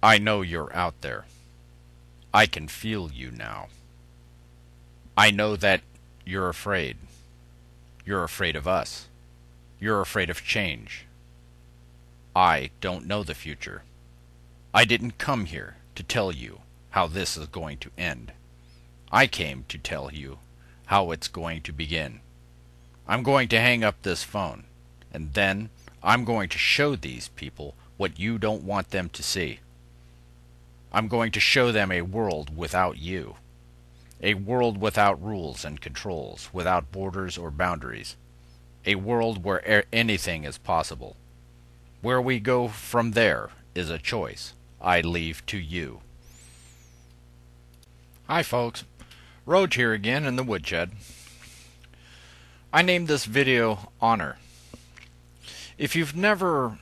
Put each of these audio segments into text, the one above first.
I know you're out there. I can feel you now. I know that you're afraid. You're afraid of us. You're afraid of change. I don't know the future. I didn't come here to tell you how this is going to end. I came to tell you how it's going to begin. I'm going to hang up this phone, and then I'm going to show these people what you don't want them to see. I'm going to show them a world without you. A world without rules and controls, without borders or boundaries. A world where anything is possible. Where we go from there is a choice I leave to you. Hi folks, Roage here again in the woodshed. I named this video Honor. If you've never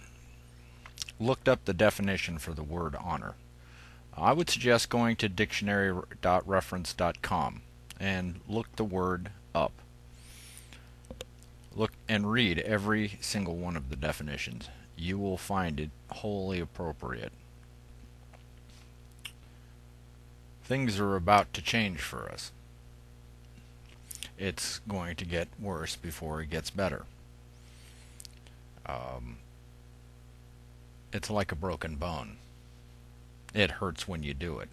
looked up the definition for the word honor, I would suggest going to dictionary.reference.com and look the word up. Look and read every single one of the definitions. You will find it wholly appropriate. Things are about to change for us. It's going to get worse before it gets better. It's like a broken bone. It hurts when you do it.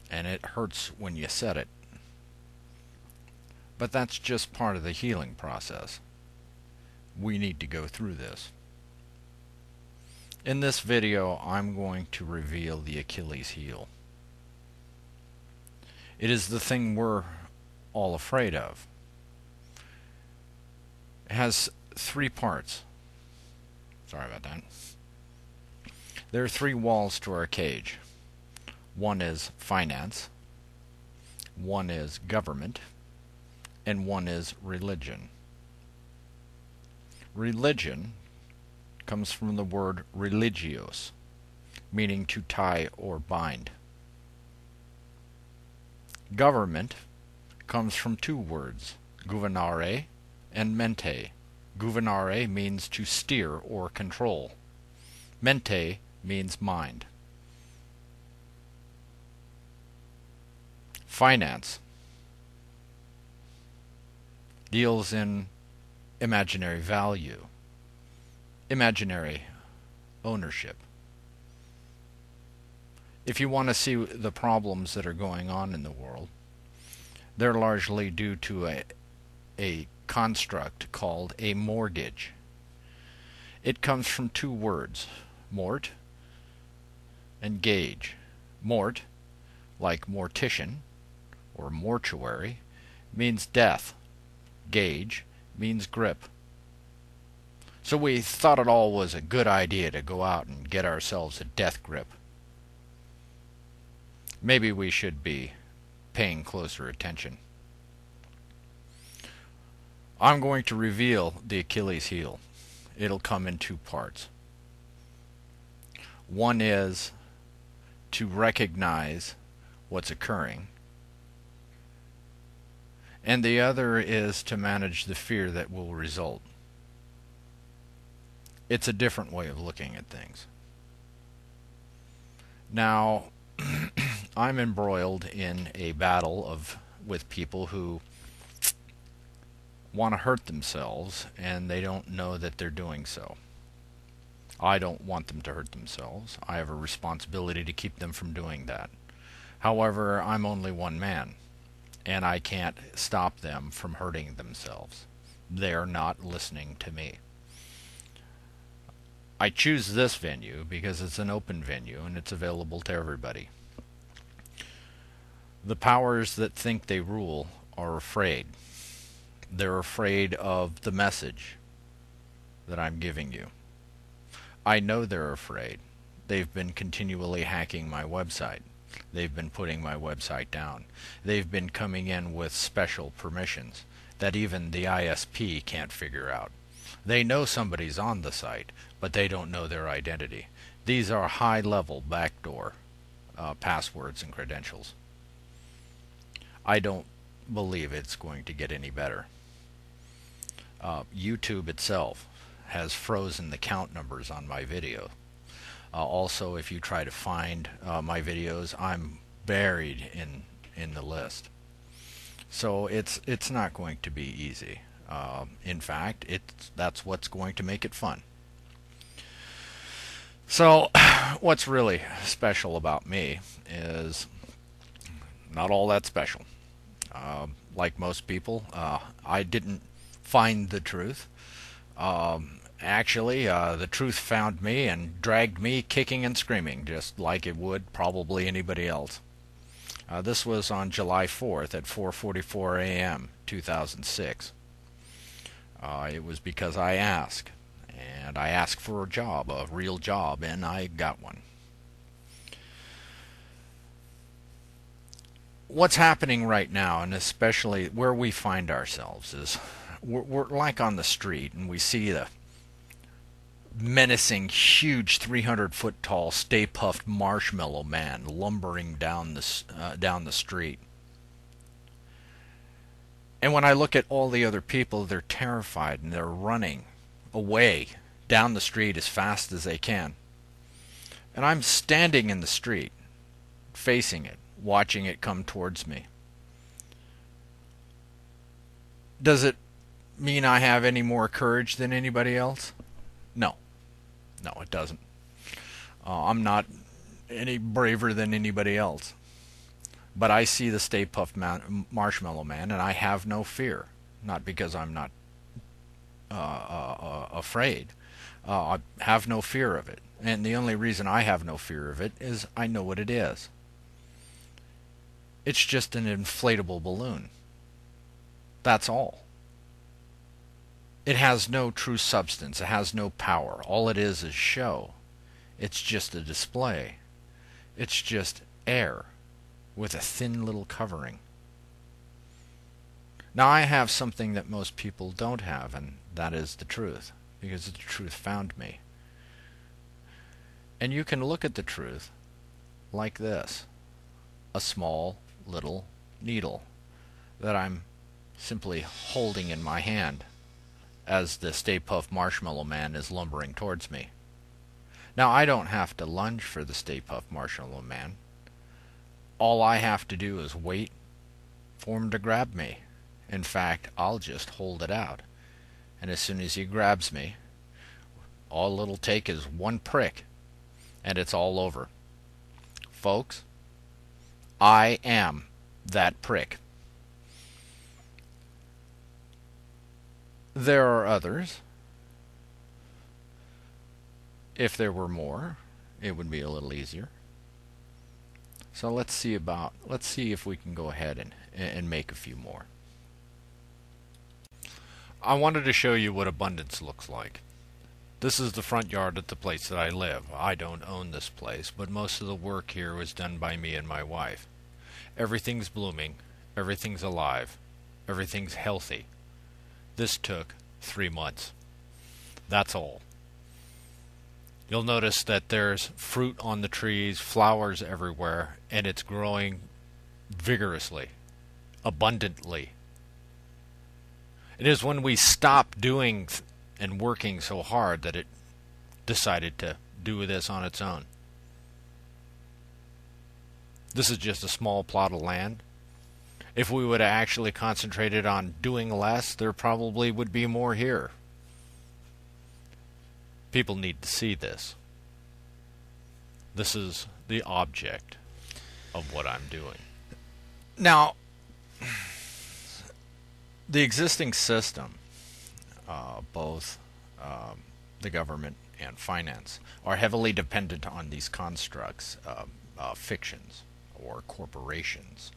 And it hurts when you set it. But that's just part of the healing process. We need to go through this. In this video, I'm going to reveal the Achilles Heel. It is the thing we're all afraid of. It has three parts. Sorry about that. There are three walls to our cage. One is finance, one is government, and one is religion. Religion comes from the word religios, meaning to tie or bind. Government comes from two words, governare and mente. Governare means to steer or control. Mente means mind. Finance deals in imaginary value, imaginary ownership. If you want to see the problems that are going on in the world, they're largely due to a construct called a mortgage. It comes from two words, mort and gauge. Mort, like mortician or mortuary, means death. Gauge means grip. So we thought it all was a good idea to go out and get ourselves a death grip. Maybe we should be paying closer attention. I'm going to reveal the Achilles heel. It'll come in two parts. One is to recognize what's occurring, and the other is to manage the fear that will result. It's a different way of looking at things. Now, I'm embroiled in a battle with people who want to hurt themselves and they don't know that they're doing so. I don't want them to hurt themselves. I have a responsibility to keep them from doing that. However, I'm only one man, and I can't stop them from hurting themselves. They're not listening to me. I choose this venue because it's an open venue and it's available to everybody. The powers that think they rule are afraid. They're afraid of the message that I'm giving you. I know they're afraid. They've been continually hacking my website. They've been putting my website down. They've been coming in with special permissions that even the ISP can't figure out. They know somebody's on the site, but they don't know their identity. These are high-level backdoor passwords and credentials. I don't believe it's going to get any better. YouTube itself has frozen the count numbers on my video. Also, if you try to find my videos, I'm buried in the list. So it's not going to be easy. In fact, that's what's going to make it fun. So, what's really special about me is not all that special. Like most people, I didn't find the truth. Actually, the truth found me and dragged me kicking and screaming, just like it would probably anybody else. This was on July 4th at 4:44 a.m. 2006. It was because I asked, and I asked for a job, a real job, and I got one. What's happening right now, and especially where we find ourselves, is we're like on the street, and we see the menacing, huge, 300-foot tall, Stay Puft Marshmallow Man lumbering down the street. And when I look at all the other people, they're terrified and they're running away down the street as fast as they can. And I'm standing in the street, facing it, watching it come towards me. Does it mean I have any more courage than anybody else? No. No, it doesn't. I'm not any braver than anybody else. But I see the Stay Puft Marshmallow Man, and I have no fear. Not because I'm not afraid. I have no fear of it. And the only reason I have no fear of it is I know what it is. It's just an inflatable balloon. That's all. It has no true substance. It has no power. All it is show. It's just a display. It's just air with a thin little covering. Now I have something that most people don't have, and that is the truth, because the truth found me. And you can look at the truth like this. A small little needle that I'm simply holding in my hand as the Stay Puft Marshmallow Man is lumbering towards me. Now I don't have to lunge for the Stay Puft Marshmallow Man. All I have to do is wait for him to grab me. In fact, I'll just hold it out. And as soon as he grabs me, all it'll take is one prick, and it's all over. Folks, I am that prick. There are others. If there were more, it would be a little easier. So let's see if we can go ahead and make a few more. I wanted to show you what abundance looks like. This is the front yard at the place that I live. I don't own this place, but most of the work here was done by me and my wife. Everything's blooming, everything's alive, everything's healthy. This took 3 months. That's all. You'll notice that there's fruit on the trees, flowers everywhere, and it's growing vigorously, abundantly. It is when we stop doing and working so hard that it decided to do this on its own. This is just a small plot of land. If we would have actually concentrated on doing less, there probably would be more here. People need to see this. This is the object of what I'm doing. Now, the existing system, both the government and finance, are heavily dependent on these constructs, fictions, or corporations,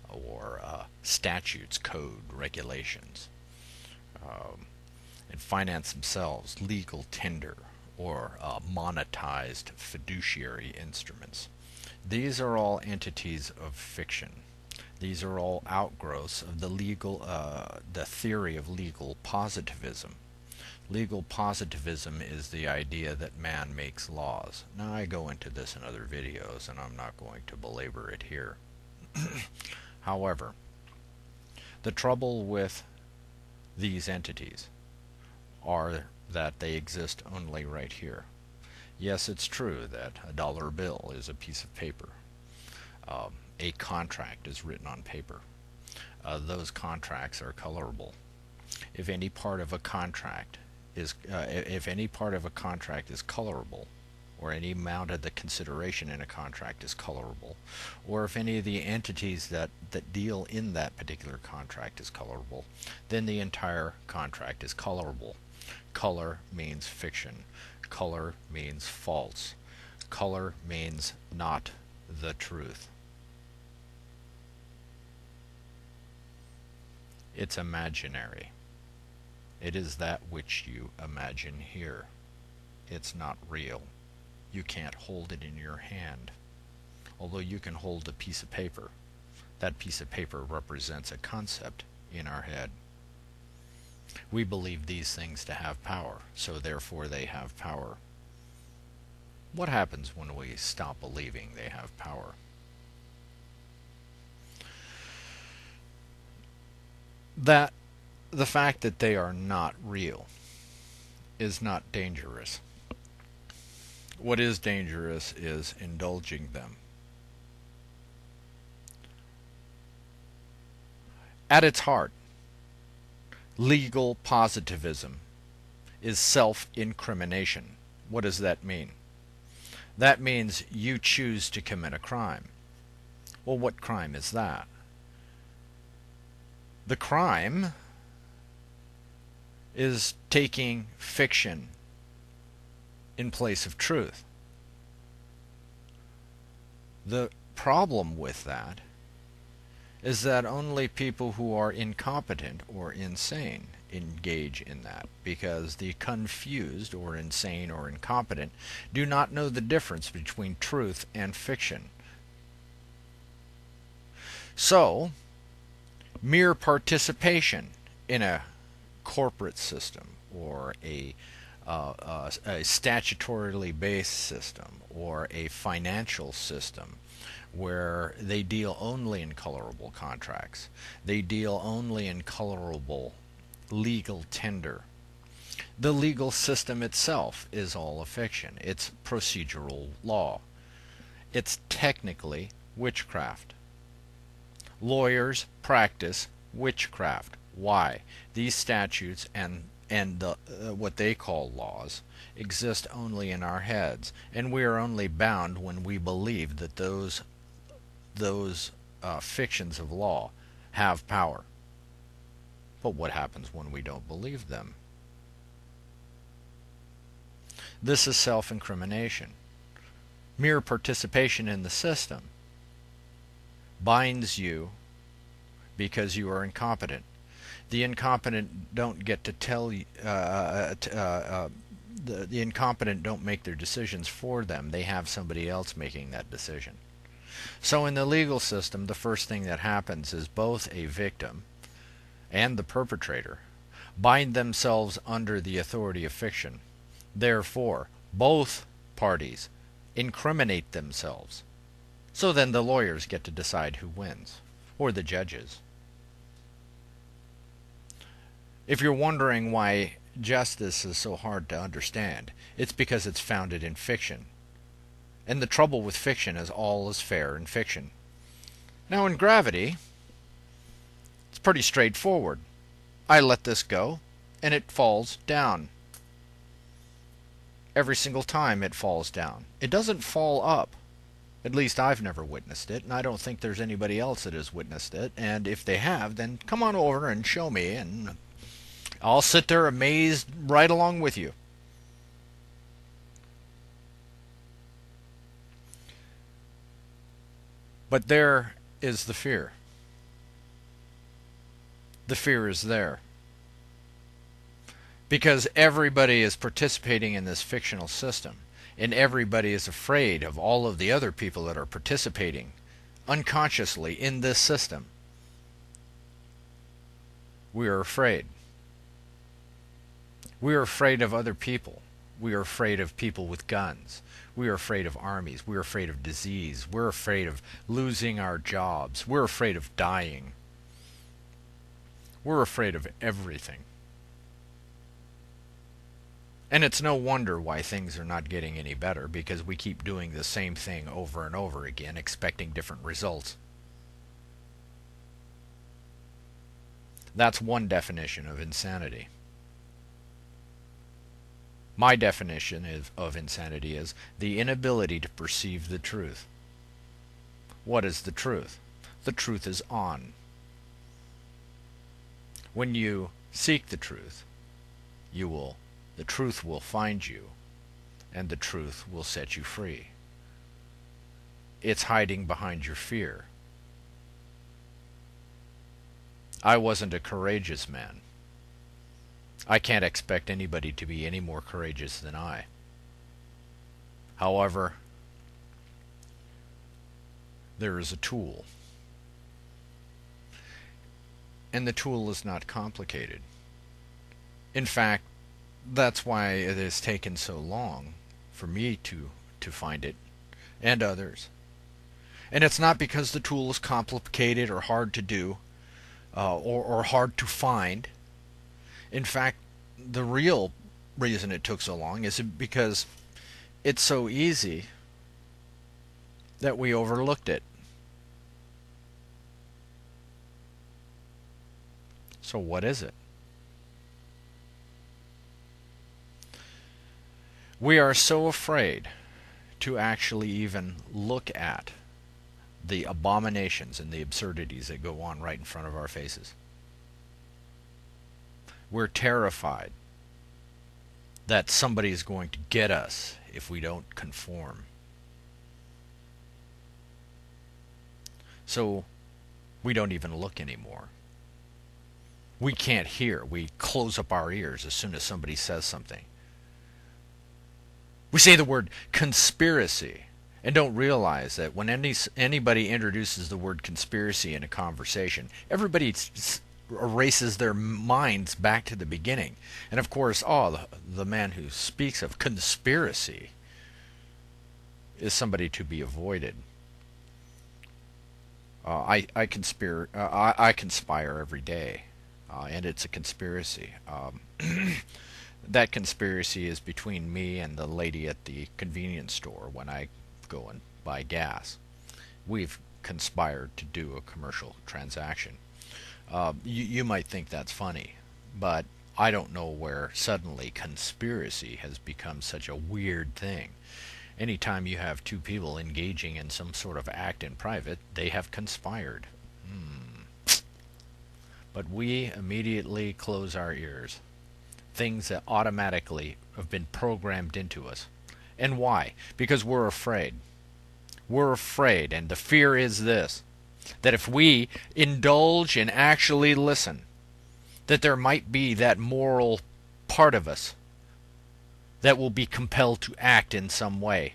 or statutes, code, regulations. And finance themselves, legal tender, or monetized fiduciary instruments. These are all entities of fiction. These are all outgrowths of the theory of legal positivism. Legal positivism is the idea that man makes laws. Now I go into this in other videos, and I'm not going to belabor it here. However, The trouble with these entities are that they exist only right here. Yes, it's true that a dollar bill is a piece of paper. A contract is written on paper. Those contracts are colorable. If any part of a contract is colorable, or any amount of the consideration in a contract is colorable, or if any of the entities that deal in that particular contract is colorable, then the entire contract is colorable. Color means fiction. Color means false. Color means not the truth. It's imaginary. It is that which you imagine here. It's not real. You can't hold it in your hand. Although you can hold a piece of paper. That piece of paper represents a concept in our head. We believe these things to have power, so therefore they have power. What happens when we stop believing they have power? That the fact that they are not real is not dangerous. What is dangerous is indulging them. At its heart, legal positivism is self-incrimination. What does that mean? That means you choose to commit a crime. Well, what crime is that? The crime is taking fiction in place of truth. The problem with that is that only people who are incompetent or insane engage in that, because the confused or insane or incompetent do not know the difference between truth and fiction. So, mere participation in a corporate system or a statutorily based system or a financial system where they deal only in colorable contracts, they deal only in colorable legal tender. The legal system itself is all a fiction. It's procedural law. It's technically witchcraft. Lawyers practice witchcraft. Why? These statutes and what they call laws exist only in our heads, and we are only bound when we believe that those fictions of law have power. But what happens when we don't believe them? This is self-incrimination. Mere participation in the system binds you because you are incompetent. The incompetent don't get to tell you, the incompetent don't make their decisions for them. They have somebody else making that decision. So in the legal system, the first thing that happens is both a victim and the perpetrator bind themselves under the authority of fiction. Therefore, both parties incriminate themselves. So then the lawyers get to decide who wins, or the judges. If you're wondering why justice is so hard to understand, it's because it's founded in fiction. And the trouble with fiction is all is fair in fiction. Now in gravity, it's pretty straightforward. I let this go, and it falls down. Every single time it falls down. It doesn't fall up. At least I've never witnessed it, and I don't think there's anybody else that has witnessed it. And if they have, then come on over and show me, and I'll sit there amazed right along with you. But there is the fear. The fear is there. Because everybody is participating in this fictional system, and everybody is afraid of all of the other people that are participating unconsciously in this system. We are afraid. We are afraid of other people. We are afraid of people with guns. We are afraid of armies. We are afraid of disease. We're afraid of losing our jobs. We're afraid of dying. We're afraid of everything. And it's no wonder why things are not getting any better, because we keep doing the same thing over and over again, expecting different results. That's one definition of insanity. My definition of insanity is the inability to perceive the truth. What is the truth? The truth is on. When you seek the truth, the truth will find you, and the truth will set you free. It's hiding behind your fear. I wasn't a courageous man. I can't expect anybody to be any more courageous than I. However, there is a tool. And the tool is not complicated. In fact, that's why it has taken so long for me to find it, and others. And it's not because the tool is complicated or hard to do, or hard to find. In fact, the real reason it took so long is because it's so easy that we overlooked it. So what is it? We are so afraid to actually even look at the abominations and the absurdities that go on right in front of our faces. We're terrified that somebody is going to get us if we don't conform. So we don't even look anymore. We can't hear. We close up our ears as soon as somebody says something. We say the word conspiracy and don't realize that when anybody introduces the word conspiracy in a conversation, everybody erases their minds back to the beginning. And of course, the man who speaks of conspiracy is somebody to be avoided. I conspire every day, and it's a conspiracy. That conspiracy is between me and the lady at the convenience store when I go and buy gas. We've conspired to do a commercial transaction. You might think that's funny, but I don't know where suddenly conspiracy has become such a weird thing. Anytime you have two people engaging in some sort of act in private, they have conspired. But we immediately close our ears. Things that automatically have been programmed into us. And why? Because we're afraid. We're afraid, and the fear is this, that if we indulge and actually listen, that there might be that moral part of us that will be compelled to act in some way.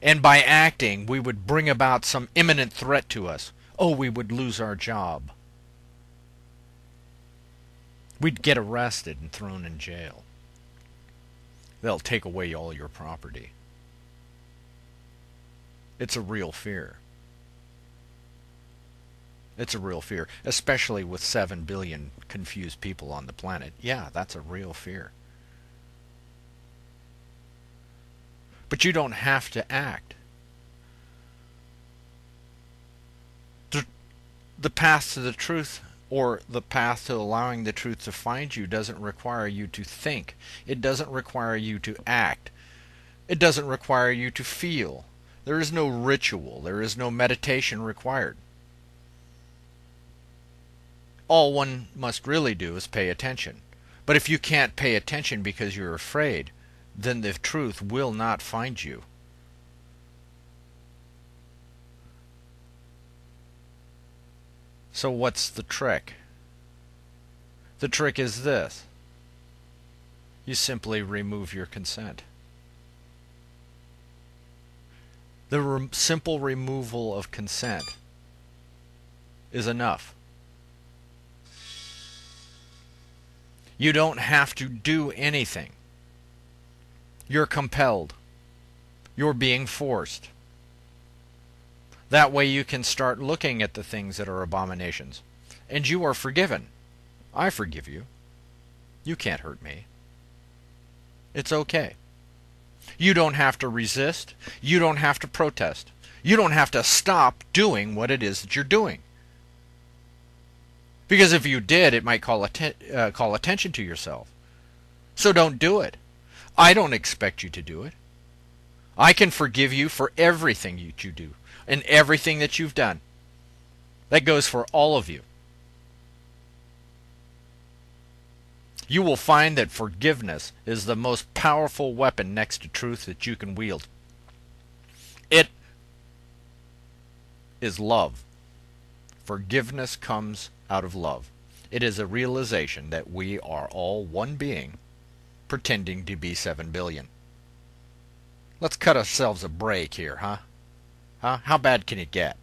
And by acting, we would bring about some imminent threat to us. We would lose our job. We'd get arrested and thrown in jail. They'll take away all your property. It's a real fear. It's a real fear, especially with 7 billion confused people on the planet. Yeah, that's a real fear. But you don't have to act. The path to the truth, or the path to allowing the truth to find you, doesn't require you to think. It doesn't require you to act. It doesn't require you to feel. There is no ritual. There is no meditation required. All one must really do is pay attention. But if you can't pay attention because you're afraid, then the truth will not find you. So what's the trick? The trick is this. You simply remove your consent. The simple removal of consent is enough. You don't have to do anything. You're compelled. You're being forced. That way you can start looking at the things that are abominations. And you are forgiven. I forgive you. You can't hurt me. It's okay. You don't have to resist. You don't have to protest. You don't have to stop doing what it is that you're doing. Because if you did, it might call attention to yourself. So don't do it. I don't expect you to do it. I can forgive you for everything that you do and everything that you've done. That goes for all of you. You will find that forgiveness is the most powerful weapon next to truth that you can wield. It is love. Forgiveness comes out of love. It is a realization that we are all one being pretending to be 7 billion. Let's cut ourselves a break here, huh? How bad can it get?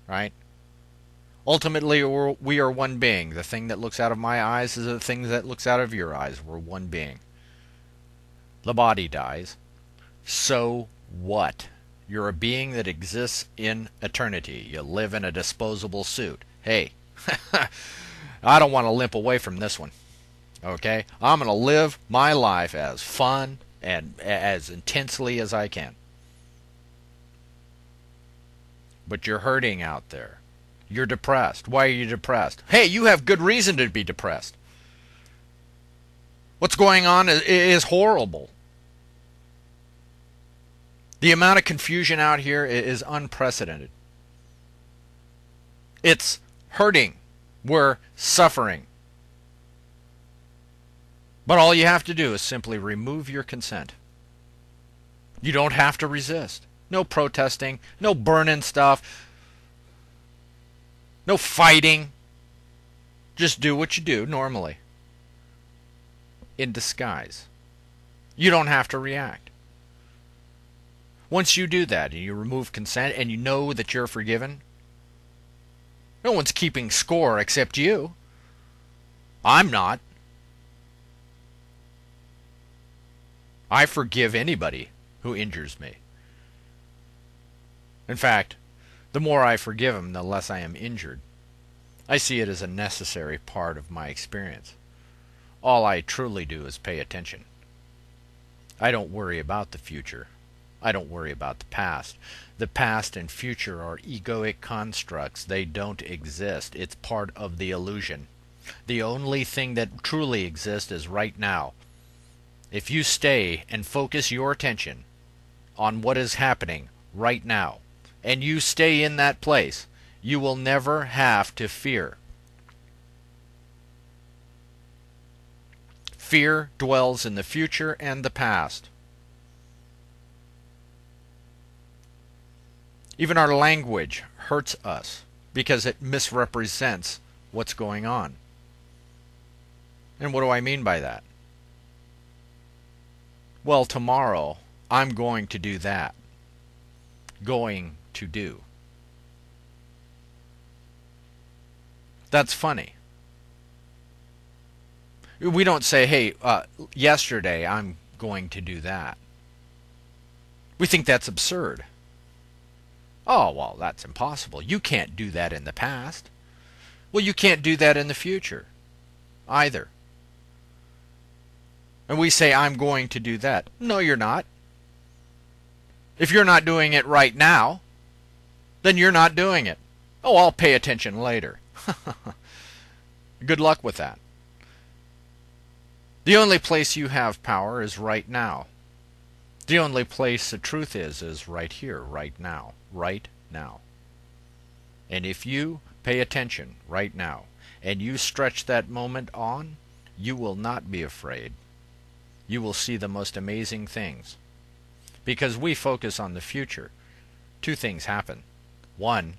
Right? Ultimately, we are one being. The thing that looks out of my eyes is the thing that looks out of your eyes. We're one being. The body dies. So what? You're a being that exists in eternity. You live in a disposable suit. Hey, I don't want to limp away from this one. Okay? I'm going to live my life as fun and as intensely as I can. But you're hurting out there. You're depressed. Why are you depressed? Hey, you have good reason to be depressed. What's going on is horrible. The amount of confusion out here is unprecedented. It's hurting. We're suffering. But all you have to do is simply remove your consent. You don't have to resist. No protesting. No burning stuff. No fighting. Just do what you do normally. In disguise. You don't have to react. Once you do that and you remove consent and you know that you're forgiven, no one's keeping score except you. I'm not. I forgive anybody who injures me. In fact, the more I forgive them, the less I am injured. I see it as a necessary part of my experience. All I truly do is pay attention. I don't worry about the future. I don't worry about the past. The past and future are egoic constructs. They don't exist. It's part of the illusion. The only thing that truly exists is right now. If you stay and focus your attention on what is happening right now, and you stay in that place, you will never have to fear. Fear dwells in the future and the past. Even our language hurts us because it misrepresents what's going on. And what do I mean by that? Well, tomorrow I'm going to do that. Going to do. That's funny. We don't say, hey, yesterday I'm going to do that. We think that's absurd. Oh, well, that's impossible. You can't do that in the past. Well, you can't do that in the future either. And we say, I'm going to do that. No, you're not. If you're not doing it right now, then you're not doing it. Oh, I'll pay attention later. Good luck with that. The only place you have power is right now. The only place the truth is right here, right now. Right now. And if you pay attention right now, and you stretch that moment on, you will not be afraid. You will see the most amazing things. Because we focus on the future, two things happen. One,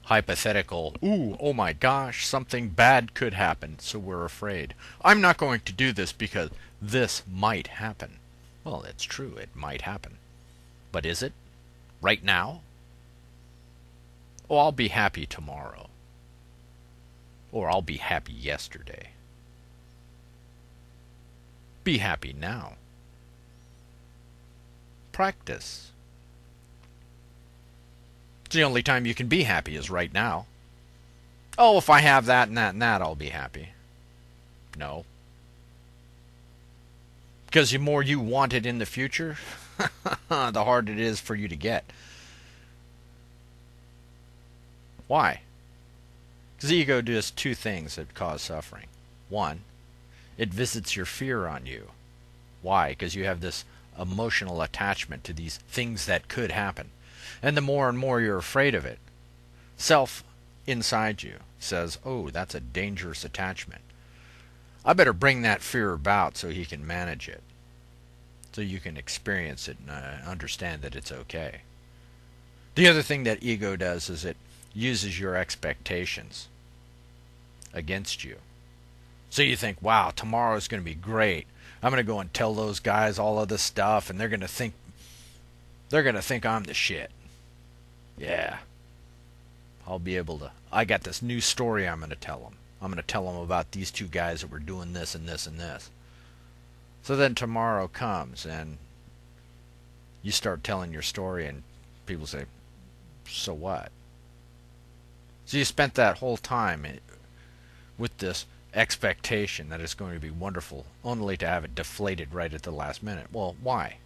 hypothetical, oh my gosh, something bad could happen, so we're afraid. I'm not going to do this because this might happen. Well, it's true, it might happen. But is it? Right now? Oh, I'll be happy tomorrow. Or I'll be happy yesterday. Be happy now. Practice. The only time you can be happy is right now. Oh, if I have that and that and that, I'll be happy. No. Because the more you want it in the future, the harder it is for you to get. Why? Because the ego does two things that cause suffering. One, it visits your fear on you. Why? Because you have this emotional attachment to these things that could happen. And the more and more you're afraid of it, self inside you says, oh, that's a dangerous attachment. I better bring that fear about so he can manage it. So you can experience it and understand that it's okay. The other thing that ego does is it uses your expectations against you. So you think, wow, tomorrow's going to be great. I'm going to go and tell those guys all of this stuff and they're going to think I'm the shit. Yeah. I'll be able to I got this new story I'm going to tell them. I'm going to tell them about these two guys that were doing this and this and this. So then tomorrow comes and you start telling your story and people say, so what? So you spent that whole time with this expectation that it's going to be wonderful, only to have it deflated right at the last minute. Well, why?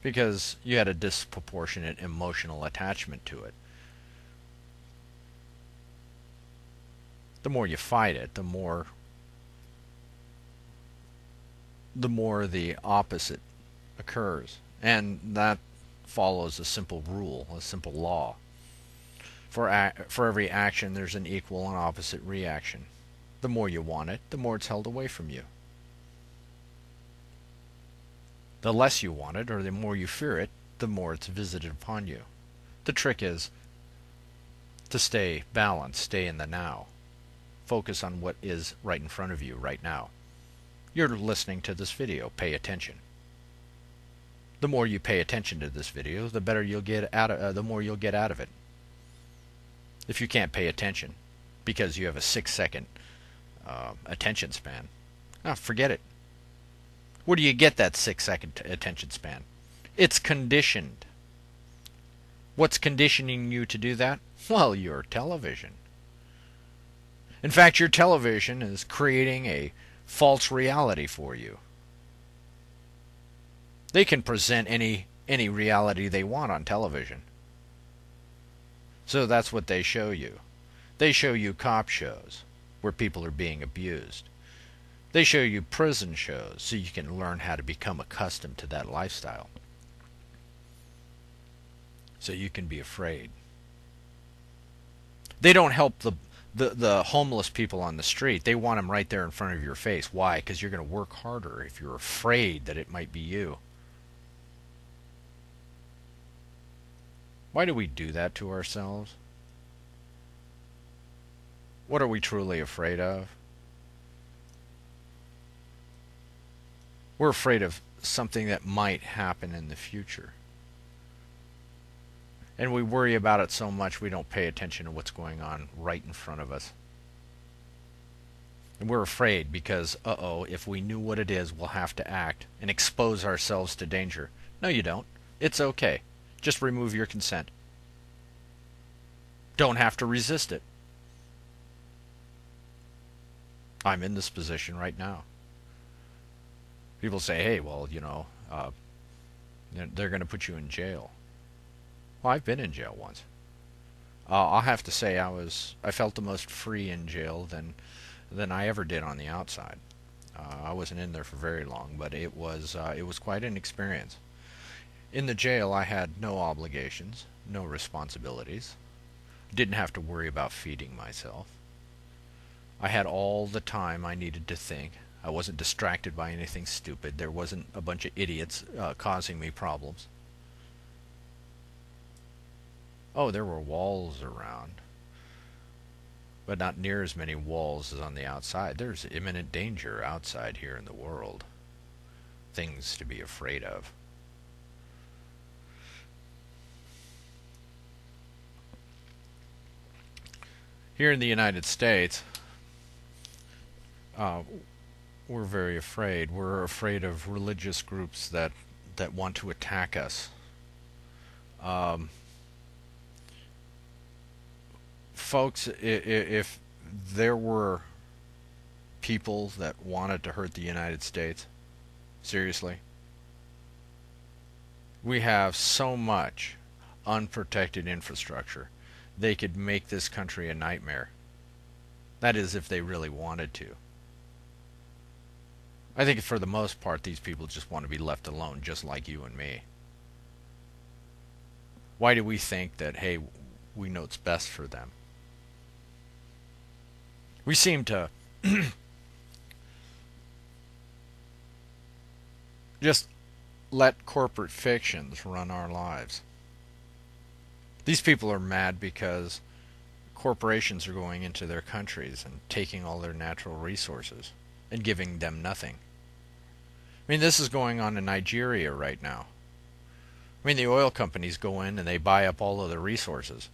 Because you had a disproportionate emotional attachment to it. The more you fight it, the more the opposite occurs. And that follows a simple rule, a simple law. For every action, there's an equal and opposite reaction. The more you want it, the more it's held away from you. The less you want it, or the more you fear it, the more it's visited upon you. The trick is to stay balanced, stay in the now. Focus on what is right in front of you right now. You're listening to this video. Pay attention. The more you pay attention to this video, the better you'll get the more you'll get out of it. If you can't pay attention because you have a 6-second attention span, forget it. Where do you get that 6-second attention span? It's conditioned. What's conditioning you to do that? Well, your television. In fact, your television is creating a false reality for you. They can present any reality they want on television. So that's what they show you. They show you cop shows where people are being abused. They show you prison shows so you can learn how to become accustomed to that lifestyle. So you can be afraid. They don't help the homeless people on the street. They want them right there in front of your face. Why? Because you're going to work harder if you're afraid that it might be you. Why do we do that to ourselves? What are we truly afraid of? We're afraid of something that might happen in the future. And we worry about it so much we don't pay attention to what's going on right in front of us. And we're afraid because, if we knew what it is, we'll have to act and expose ourselves to danger. No, you don't. It's okay. Just remove your consent. Don't have to resist it. I'm in this position right now. People say, hey, well, they're going to put you in jail. Well, I've been in jail once. I'll have to say I felt the most free in jail than I ever did on the outside. I wasn't in there for very long, but it was quite an experience. In the jail, I had no obligations, no responsibilities. Didn't have to worry about feeding myself. I had all the time I needed to think. I wasn't distracted by anything stupid. There wasn't a bunch of idiots causing me problems. Oh, there were walls around, but not near as many walls as on the outside. There's imminent danger outside here in the world. Things to be afraid of. Here in the United States, we're very afraid. We're afraid of religious groups that want to attack us. Folks, if there were people that wanted to hurt the United States, seriously, we have so much unprotected infrastructure. They could make this country a nightmare. That is, if they really wanted to. I think for the most part, these people just want to be left alone, just like you and me. Why do we think that, hey, we know what's best for them? We seem to just let corporate fictions run our lives. These people are mad because corporations are going into their countries and taking all their natural resources and giving them nothing. I mean, this is going on in Nigeria right now. I mean, the oil companies go in and they buy up all of the resources.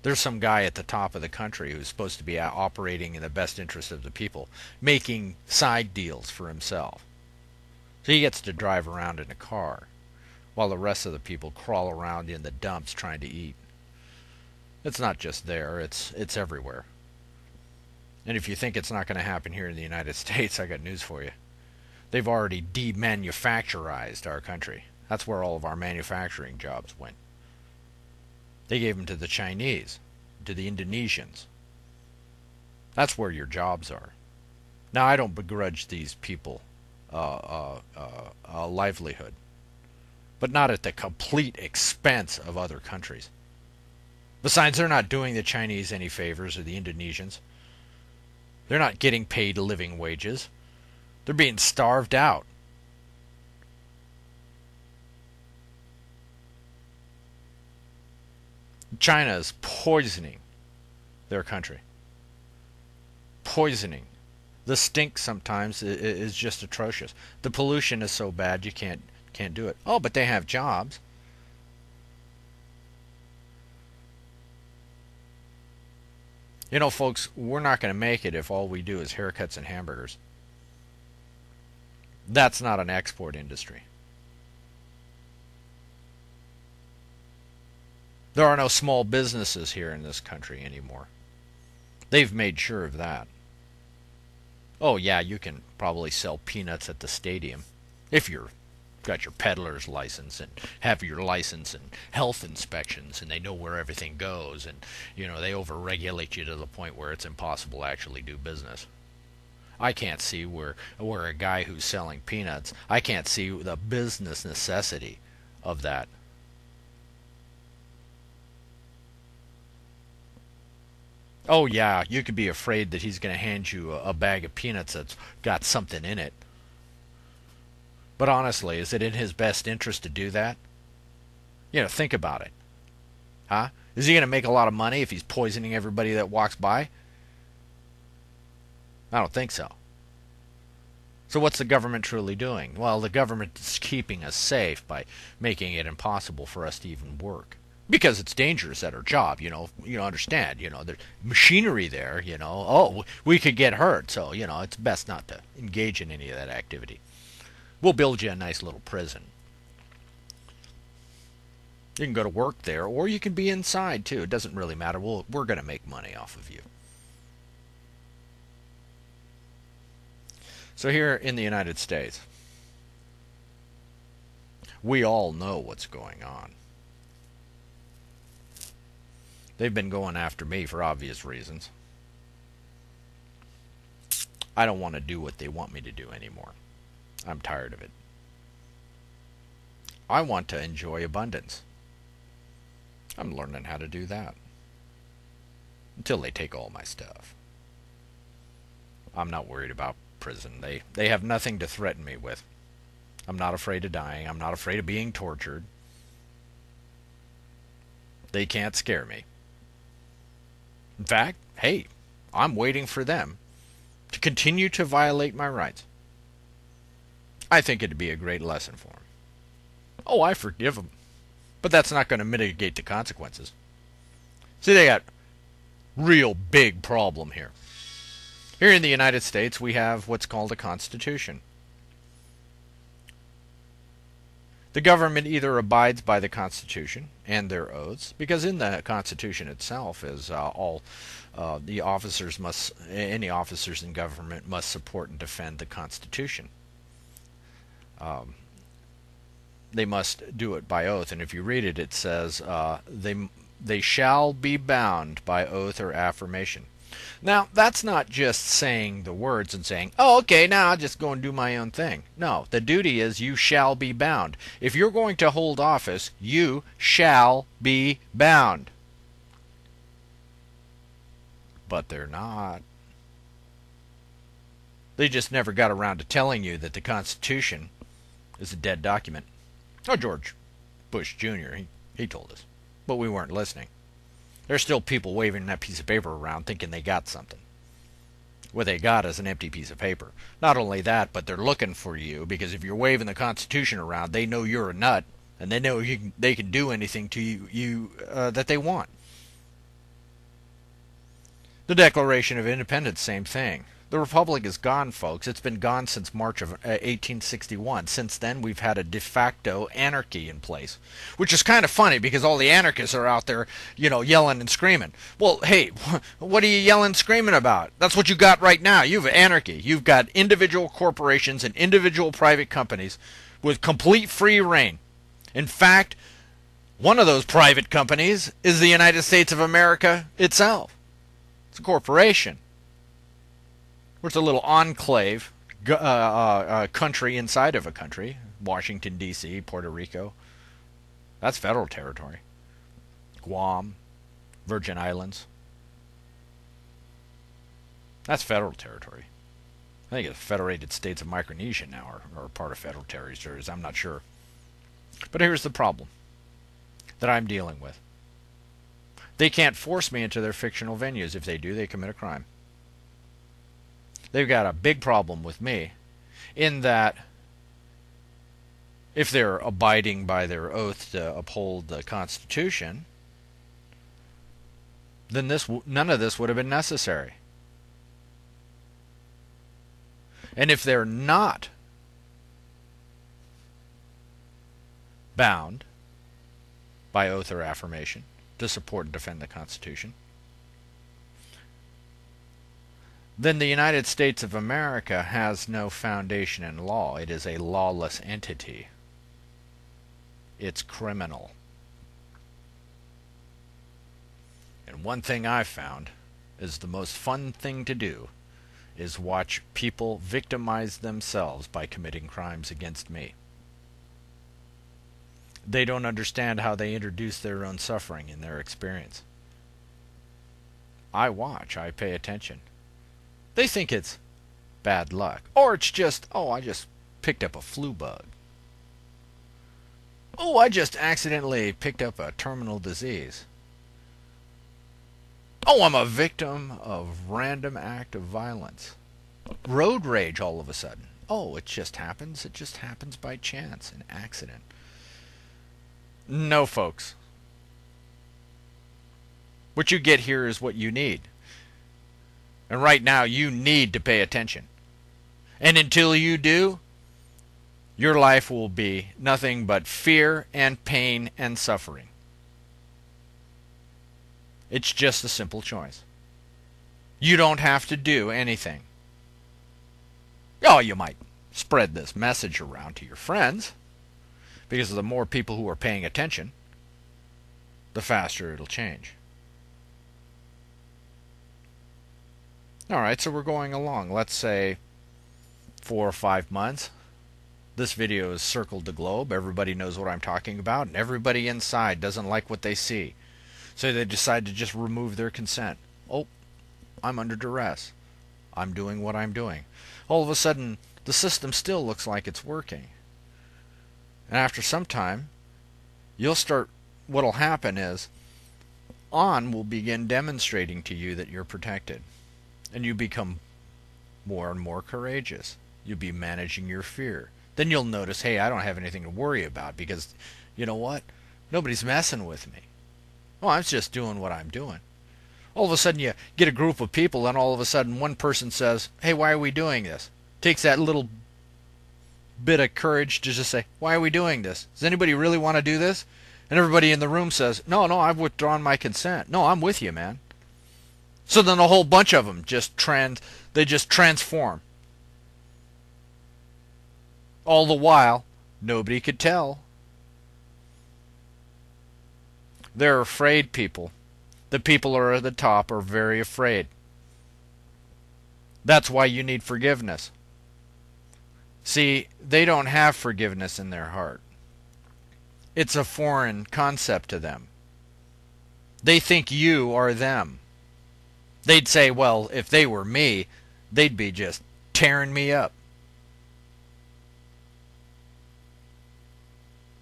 There's some guy at the top of the country who's supposed to be operating in the best interest of the people, making side deals for himself. So he gets to drive around in a car, while the rest of the people crawl around in the dumps trying to eat. It's not just there, it's everywhere. And if you think it's not going to happen here in the United States, I got news for you. They've already demanufacturized our country. That's where all of our manufacturing jobs went. They gave them to the Chinese, to the Indonesians. That's where your jobs are. Now, I don't begrudge these people a livelihood, but not at the complete expense of other countries. Besides, they're not doing the Chinese any favors or the Indonesians. They're not getting paid living wages. They're being starved out. China is poisoning their country. Poisoning. The stink sometimes is just atrocious. The pollution is so bad you can't do it. Oh, but they have jobs. You know, folks, we're not going to make it if all we do is haircuts and hamburgers. That's not an export industry. There are no small businesses here in this country anymore. They've made sure of that. Oh yeah, you can probably sell peanuts at the stadium if you're got your peddler's license and have your license and health inspections and they know where everything goes and they overregulate you to the point where it's impossible to actually do business. I can't see where a guy who's selling peanuts, I can't see the business necessity of that. Oh yeah, you could be afraid that he's going to hand you a bag of peanuts that's got something in it. But honestly, is it in his best interest to do that? Think about it. Huh? Is he going to make a lot of money if he's poisoning everybody that walks by? I don't think so. So what's the government truly doing? Well, the government is keeping us safe by making it impossible for us to even work. Because it's dangerous at our job, you understand, there's machinery there, oh, we could get hurt, so, it's best not to engage in any of that activity. We'll build you a nice little prison. You can go to work there, or you can be inside, too. It doesn't really matter. We're going to make money off of you. So here in the United States, we all know what's going on. They've been going after me for obvious reasons. I don't want to do what they want me to do anymore. I'm tired of it. I want to enjoy abundance. I'm learning how to do that. Until they take all my stuff. I'm not worried about prison. They have nothing to threaten me with. I'm not afraid of dying. I'm not afraid of being tortured. They can't scare me. In fact, hey, I'm waiting for them to continue to violate my rights. I think it'd be a great lesson for them. Oh, I forgive them. But that's not going to mitigate the consequences. See, they got real big problem here. Here in the United States, we have what's called a Constitution. The government either abides by the Constitution and their oaths, because in the Constitution itself is the officers must, any officers in government must support and defend the Constitution. They must do it by oath, and if you read it, it says they shall be bound by oath or affirmation. Now, that's not just saying the words and saying, oh, okay, now I'll just go and do my own thing. No, the duty is you shall be bound. If you're going to hold office, you shall be bound. But they're not. They just never got around to telling you that the Constitution is a dead document. Oh, George Bush Jr., he told us. But we weren't listening. There's still people waving that piece of paper around thinking they got something. What they got is an empty piece of paper. Not only that, but they're looking for you, because if you're waving the Constitution around, they know you're a nut, and they know they can do anything to you that they want. The Declaration of Independence, same thing. The Republic is gone, folks. It's been gone since March of 1861. Since then, we've had a de facto anarchy in place, which is kind of funny because all the anarchists are out there, yelling and screaming. Well, hey, what are you yelling and screaming about? That's what you got right now. You have anarchy. You've got individual corporations and individual private companies with complete free reign. In fact, one of those private companies is the United States of America itself. It's a corporation. It's a little enclave country inside of a country. Washington, D.C., Puerto Rico. That's federal territory. Guam, Virgin Islands. That's federal territory. I think the Federated States of Micronesia now are part of federal territories. I'm not sure. But here's the problem that I'm dealing with. They can't force me into their fictional venues. If they do, they commit a crime. They've got a big problem with me in that if they're abiding by their oath to uphold the Constitution, then none of this would have been necessary. And if they're not bound by oath or affirmation to support and defend the Constitution, then the United States of America has no foundation in law. It is a lawless entity. It's criminal. And one thing I've found is the most fun thing to do is watch people victimize themselves by committing crimes against me. They don't understand how they introduce their own suffering in their experience. I watch, I pay attention. They think it's bad luck. Or it's just, oh, I just picked up a flu bug. Oh, I just accidentally picked up a terminal disease. Oh, I'm a victim of random act of violence. Road rage all of a sudden. Oh, it just happens. It just happens by chance, an accident. No, folks. What you get here is what you need. And right now, you need to pay attention. And until you do, your life will be nothing but fear and pain and suffering. It's just a simple choice. You don't have to do anything. Oh, you might spread this message around to your friends, because the more people who are paying attention, the faster it'll change. Alright, so we're going along. Let's say 4 or 5 months. This video has circled the globe. Everybody knows what I'm talking about, and everybody inside doesn't like what they see. So they decide to just remove their consent. Oh, I'm under duress. I'm doing what I'm doing. All of a sudden, the system still looks like it's working. And after some time, what'll happen is, On will begin demonstrating to you that you're protected. And you become more and more courageous. You'll be managing your fear. Then you'll notice, hey, I don't have anything to worry about because, you know what? Nobody's messing with me. Oh, I'm just doing what I'm doing. All of a sudden you get a group of people and all of a sudden one person says, hey, why are we doing this? Takes that little bit of courage to just say, why are we doing this? Does anybody really want to do this? And everybody in the room says, no, I've withdrawn my consent. No, I'm with you, man. So then a whole bunch of them just transform. All the while, nobody could tell. They're afraid people. The people who are at the top are very afraid. That's why you need forgiveness. See, they don't have forgiveness in their heart. It's a foreign concept to them. They think you are them. They'd say, well, if they were me, they'd be just tearing me up.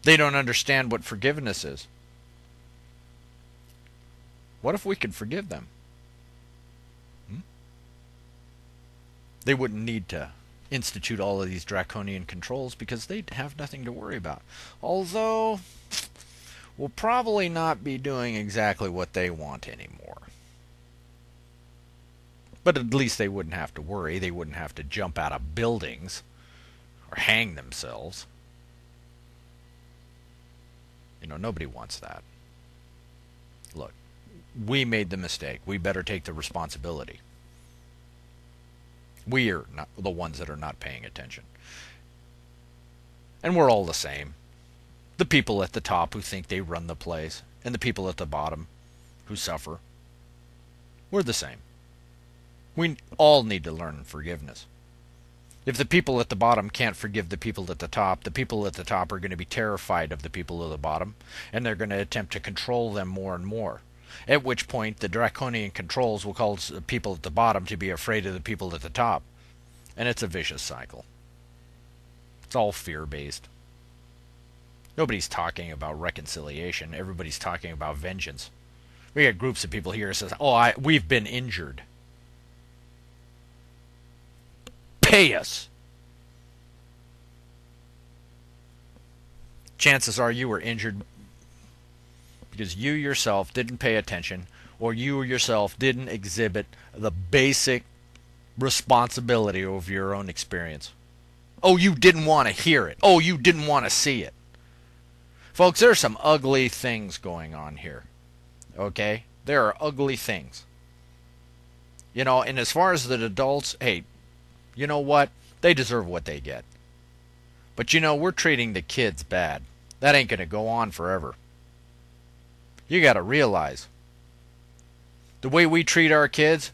They don't understand what forgiveness is. What if we could forgive them? They wouldn't need to institute all of these draconian controls because they'd have nothing to worry about. Although, we'll probably not be doing exactly what they want anymore. But at least they wouldn't have to worry. They wouldn't have to jump out of buildings or hang themselves. Nobody wants that. Look, we made the mistake. We better take the responsibility. We are not the ones that are not paying attention. And we're all the same. The people at the top who think they run the place, and the people at the bottom who suffer. We're the same. We all need to learn forgiveness. If the people at the bottom can't forgive the people at the top are going to be terrified of the people at the bottom, and they're going to attempt to control them more and more. At which point, the draconian controls will cause the people at the bottom to be afraid of the people at the top. And it's a vicious cycle. It's all fear-based. Nobody's talking about reconciliation. Everybody's talking about vengeance. We got groups of people here that says, we've been injured. Pay us. Chances are you were injured because you yourself didn't pay attention, or you yourself didn't exhibit the basic responsibility of your own experience. Oh, you didn't want to hear it. Oh, you didn't want to see it. Folks, there are some ugly things going on here. Okay? There are ugly things. And as far as the adults, hey, you know what? They deserve what they get. But we're treating the kids bad. That ain't going to go on forever. You got to realize, the way we treat our kids,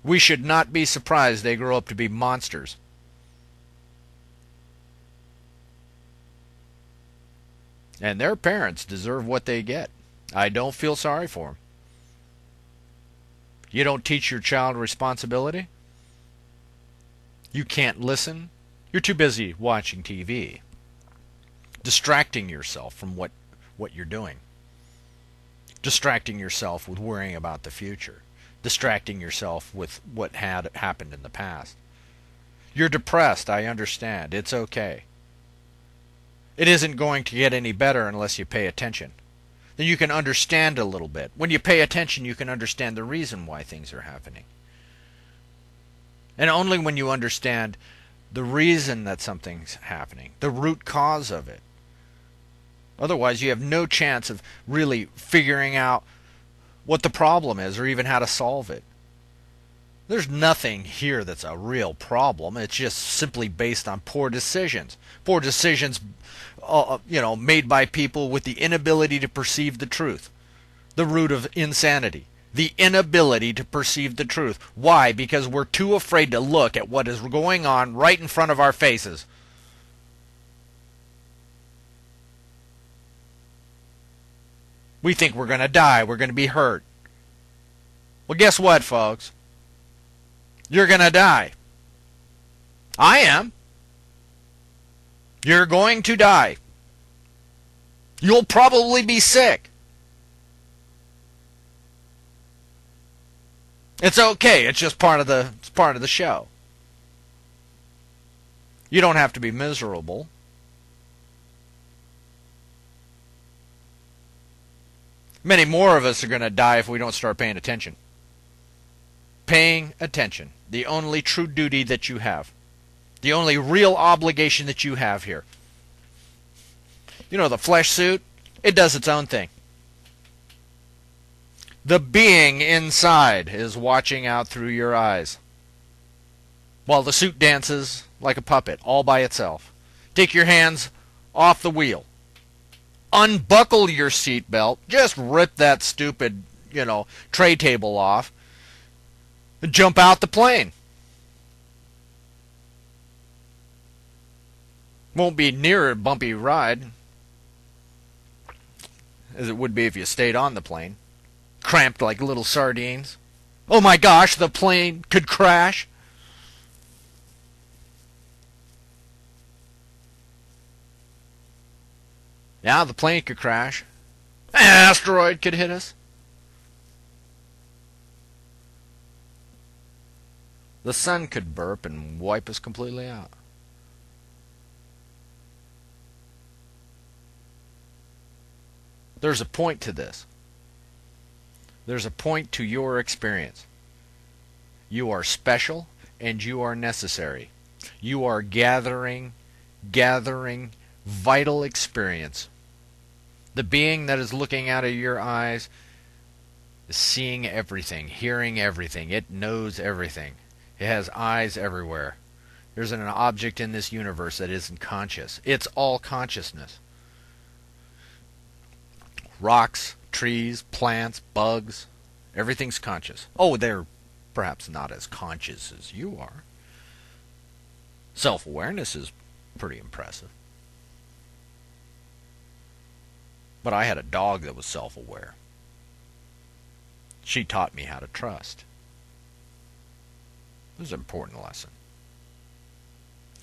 we should not be surprised they grow up to be monsters. And their parents deserve what they get. I don't feel sorry for them. You don't teach your child responsibility? You can't listen? You're too busy watching TV, distracting yourself from what you're doing. Distracting yourself with worrying about the future. Distracting yourself with what had happened in the past. You're depressed, I understand. It's okay. It isn't going to get any better unless you pay attention. Then you can understand a little bit. When you pay attention, you can understand the reason why things are happening. And only when you understand the reason that something's happening, the root cause of it. Otherwise, you have no chance of really figuring out what the problem is or even how to solve it. There's nothing here that's a real problem. It's just simply based on poor decisions. Poor decisions, made by people with the inability to perceive the truth. The root of insanity. The inability to perceive the truth. Why? Because we're too afraid to look at what is going on right in front of our faces. We think we're going to die. We're going to be hurt. Well, guess what, folks? You're going to die. I am. You're going to die. You'll probably be sick. It's okay. It's just part of the show. You don't have to be miserable. Many more of us are going to die if we don't start paying attention. Paying attention. The only true duty that you have. The only real obligation that you have here. You know, the flesh suit, it does its own thing. The being inside is watching out through your eyes, while the suit dances like a puppet, all by itself. Take your hands off the wheel. Unbuckle your seatbelt. Just rip that stupid, tray table off. And jump out the plane. Won't be near a bumpy ride as it would be if you stayed on the plane. Cramped like little sardines. Oh my gosh, the plane could crash. Yeah, the plane could crash. An asteroid could hit us. The sun could burp and wipe us completely out. There's a point to this. There's a point to your experience. You are special and you are necessary. You are gathering vital experience. The being that is looking out of your eyes is seeing everything, hearing everything. It knows everything. It has eyes everywhere. There's an object in this universe that isn't conscious. It's all consciousness. Rocks, trees, plants, bugs, everything's conscious. Oh, they're perhaps not as conscious as you are. Self-awareness is pretty impressive. But I had a dog that was self-aware. She taught me how to trust. It was an important lesson.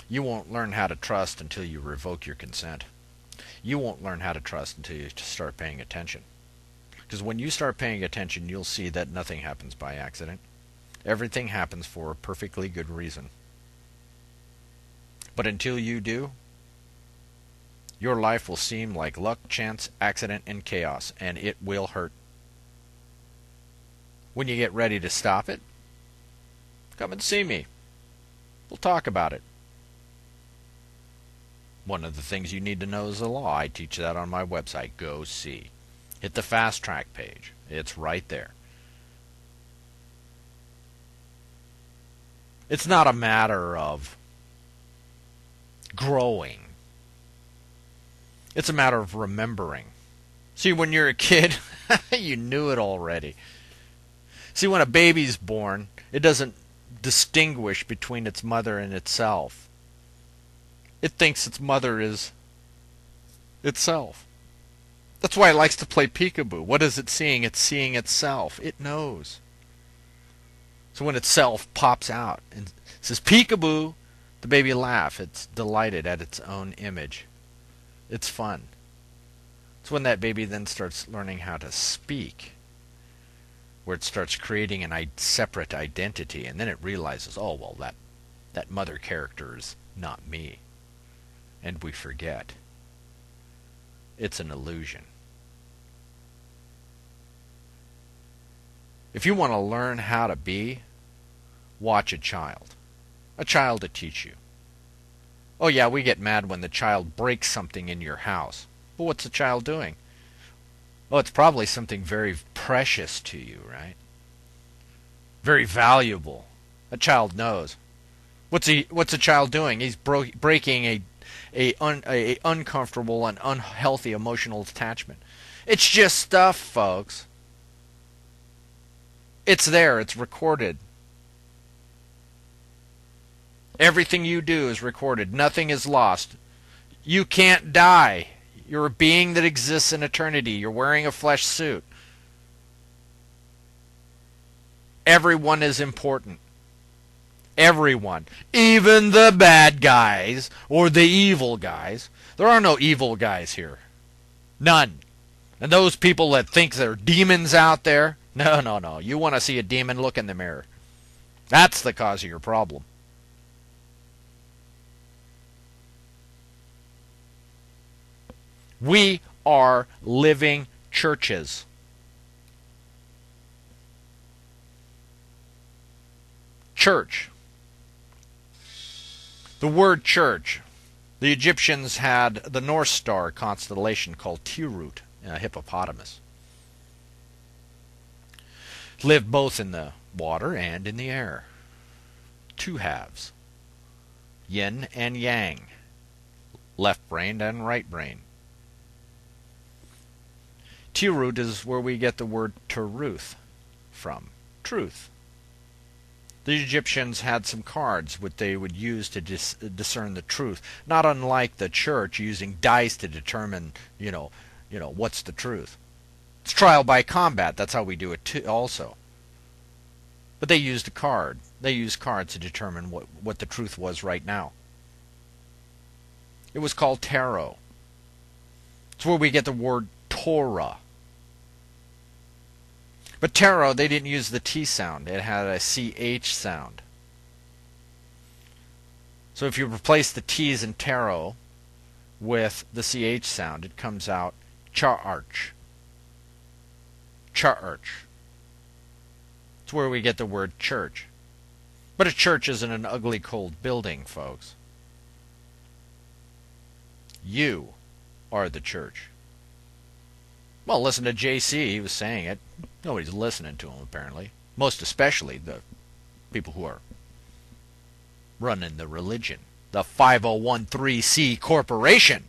You won't learn how to trust until you revoke your consent. You won't learn how to trust until you start paying attention. Because when you start paying attention, you'll see that nothing happens by accident. Everything happens for a perfectly good reason. But until you do, your life will seem like luck, chance, accident, and chaos, and it will hurt. When you get ready to stop it, come and see me. We'll talk about it. One of the things you need to know is the law. I teach that on my website. Go see. Hit the fast track page. It's right there. It's not a matter of growing. It's a matter of remembering. See, when you're a kid, you knew it already. See, when a baby's born, it doesn't distinguish between its mother and itself. It thinks its mother is itself. That's why it likes to play peekaboo. What is it seeing? It's seeing itself. It knows. So when itself pops out and says peekaboo, the baby laughs. It's delighted at its own image. It's fun. It's when that baby then starts learning how to speak, where it starts creating a separate identity, and then it realizes, oh, well, that mother character is not me. And we forget. It's an illusion. If you want to learn how to be, watch a child. A child to teach you. Oh yeah, we get mad when the child breaks something in your house. But what's the child doing? Oh, it's probably something very precious to you, right? Very valuable. A child knows. What's a child doing? He's breaking a uncomfortable and unhealthy emotional attachment. It's just stuff, folks. It's there. It's recorded. Everything you do is recorded. Nothing is lost. You can't die. You're a being that exists in eternity. You're wearing a flesh suit. Everyone is important. Everyone. Even the bad guys or the evil guys. There are no evil guys here. None. And those people that think there are demons out there, no. You want to see a demon, look in the mirror. That's the cause of your problem. We are living churches. Church. The word church. The Egyptians had the North Star constellation called Tirut, a hippopotamus. Lived both in the water and in the air. Two halves. Yin and yang. Left-brained and right-brained. Tirut is where we get the word teruth from. Truth. The Egyptians had some cards which they would use to discern the truth, not unlike the church using dice to determine, what's the truth. It's trial by combat. That's how we do it too, also. But they used a card. They used cards to determine what the truth was right now. It was called tarot. It's where we get the word Torah. But tarot, they didn't use the T sound. It had a CH sound. So if you replace the T's in tarot with the CH sound, it comes out charch. Charch. It's where we get the word church. But a church isn't an ugly, cold building, folks. You are the church. Well, listen to JC. He was saying it. Nobody's listening to him, apparently. Most especially the people who are running the religion. The 5013C Corporation.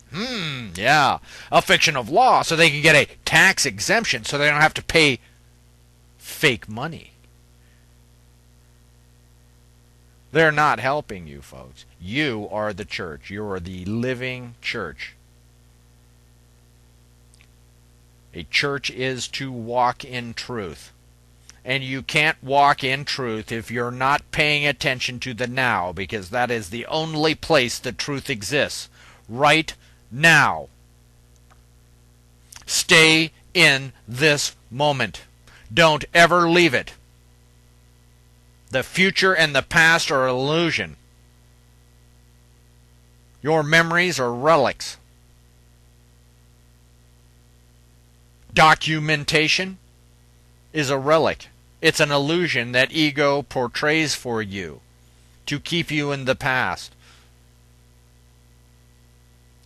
Yeah. A fiction of law so they can get a tax exemption so they don't have to pay fake money. They're not helping you, folks. You are the church. You are the living church. A church is to walk in truth. And you can't walk in truth if you're not paying attention to the now, because that is the only place the truth exists. Right now. Stay in this moment. Don't ever leave it. The future and the past are an illusion. Your memories are relics. Documentation is a relic. It's an illusion that ego portrays for you to keep you in the past.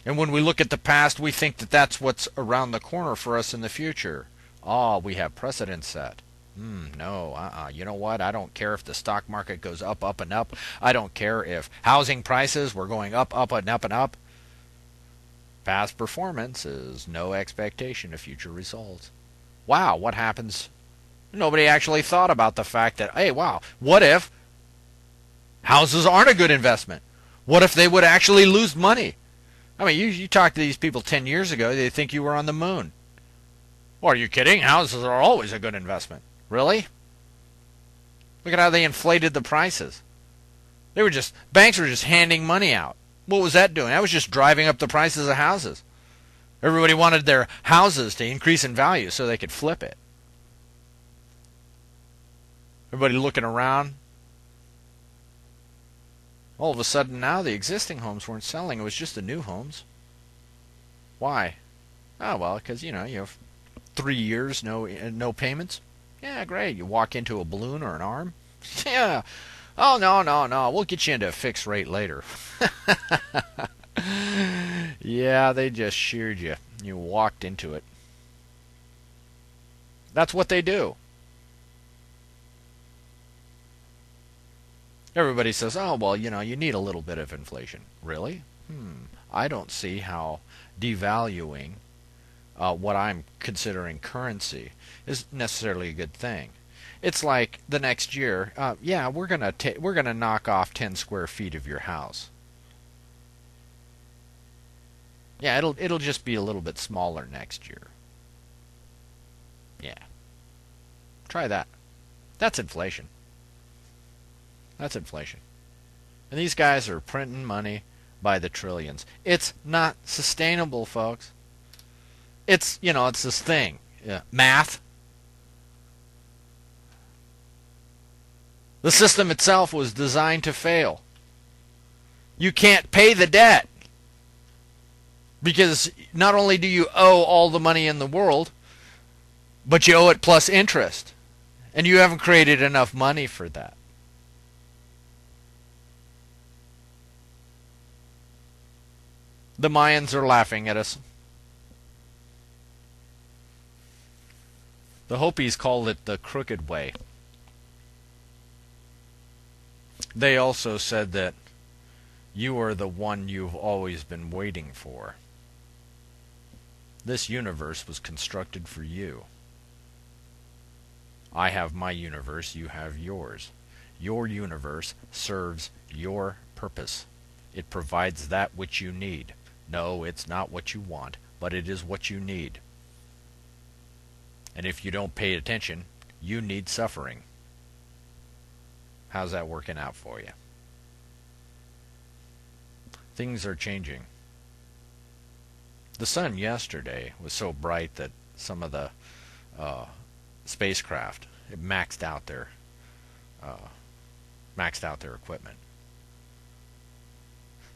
And when we look at the past, we think that that's what's around the corner for us in the future. We have precedent set. No, you know what? I don't care if the stock market goes up, up, and up. I don't care if housing prices were going up, up, and up, and up. Past performance is no expectation of future results. Wow, what happens? Nobody actually thought about the fact that, hey, wow, what if houses aren't a good investment? What if they would actually lose money? I mean, you talk to these people 10 years ago, they think you were on the moon. Well, are you kidding? Houses are always a good investment. Really? Look at how they inflated the prices. Banks were just handing money out. What was that doing? That was just driving up the prices of houses. Everybody wanted their houses to increase in value so they could flip it. Everybody looking around. All of a sudden now the existing homes weren't selling. It was just the new homes. Why? Oh, well, because, you have 3 years, no payments. Yeah, great. You walk into a balloon or an arm. Yeah. Oh, no. We'll get you into a fixed rate later. Yeah, they just sheared you. You walked into it. That's what they do. Everybody says, oh, well, you need a little bit of inflation. Really? I don't see how devaluing what I'm considering currency is necessarily a good thing. It's like the next year, we're gonna knock off 10 square feet of your house. Yeah, it'll just be a little bit smaller next year. Yeah. Try that. That's inflation. That's inflation. And these guys are printing money by the trillions. It's not sustainable, folks. It's this thing. Math. The system itself was designed to fail. You can't pay the debt. Because not only do you owe all the money in the world, but you owe it plus interest. And you haven't created enough money for that. The Mayans are laughing at us. The Hopis called it the crooked way. They also said that you are the one you've always been waiting for. This universe was constructed for you. I have my universe, you have yours. Your universe serves your purpose. It provides that which you need. No, it's not what you want, but it is what you need. And if you don't pay attention, you need suffering. How's that working out for you? Things are changing. The sun yesterday was so bright that some of the spacecraft it maxed out their equipment.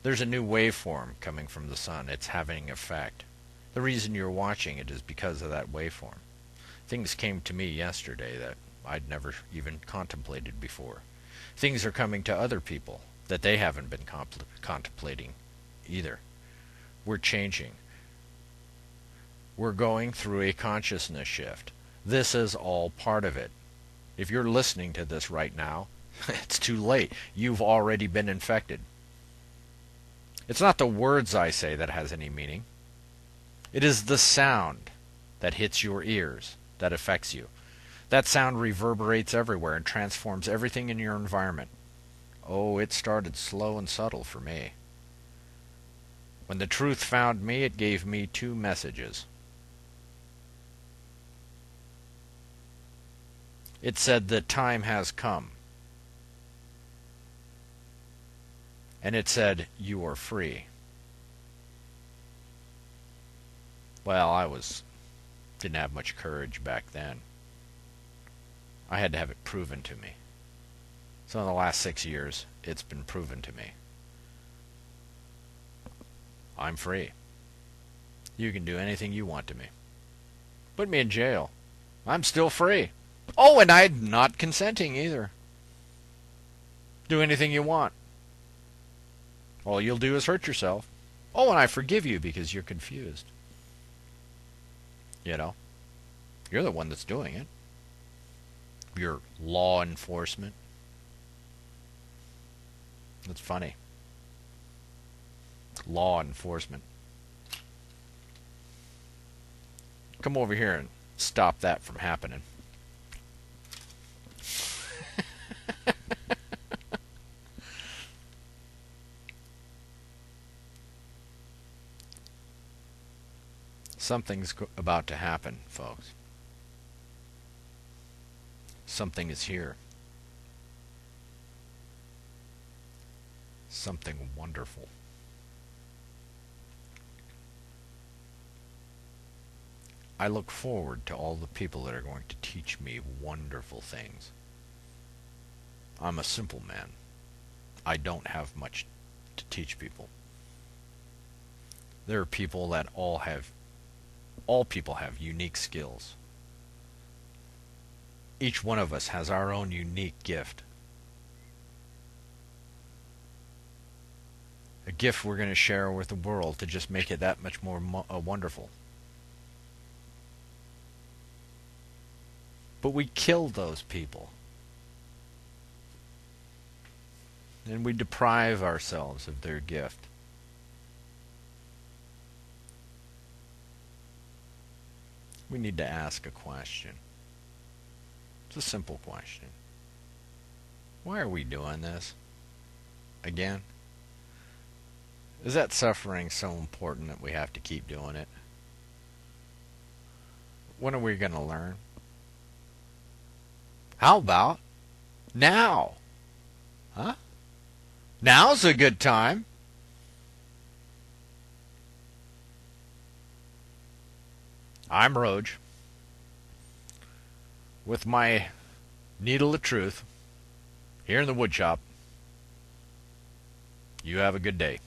There's a new waveform coming from the sun. It's having an effect. The reason you're watching it is because of that waveform. Things came to me yesterday that I'd never even contemplated before. Things are coming to other people that they haven't been contemplating either. We're changing. We're going through a consciousness shift. This is all part of it. If you're listening to this right now, it's too late. You've already been infected. It's not the words I say that has any meaning. It is the sound that hits your ears that affects you. That sound reverberates everywhere and transforms everything in your environment. Oh, it started slow and subtle for me. When the truth found me, it gave me two messages. It said the time has come. And it said, you are free. Well, didn't have much courage back then. I had to have it proven to me. So in the last 6 years, it's been proven to me. I'm free. You can do anything you want to me. Put me in jail. I'm still free. Oh, and I'm not consenting either. Do anything you want. All you'll do is hurt yourself. Oh, and I forgive you because you're confused. You know, you're the one that's doing it. You're law enforcement. That's funny. Law enforcement. Come over here and stop that from happening. Something's about to happen, folks. Something is here. Something wonderful. I look forward to all the people that are going to teach me wonderful things. I'm a simple man. I don't have much to teach people. There are people that all people have unique skills. Each one of us has our own unique gift. A gift we're going to share with the world to just make it that much more wonderful. But we kill those people. And we deprive ourselves of their gift. We need to ask a question. It's a simple question. Why are we doing this? Again? Is that suffering so important that we have to keep doing it? When are we going to learn? How about now? Huh? Now's a good time. I'm Roage, with my needle of truth, here in the wood shop. You have a good day.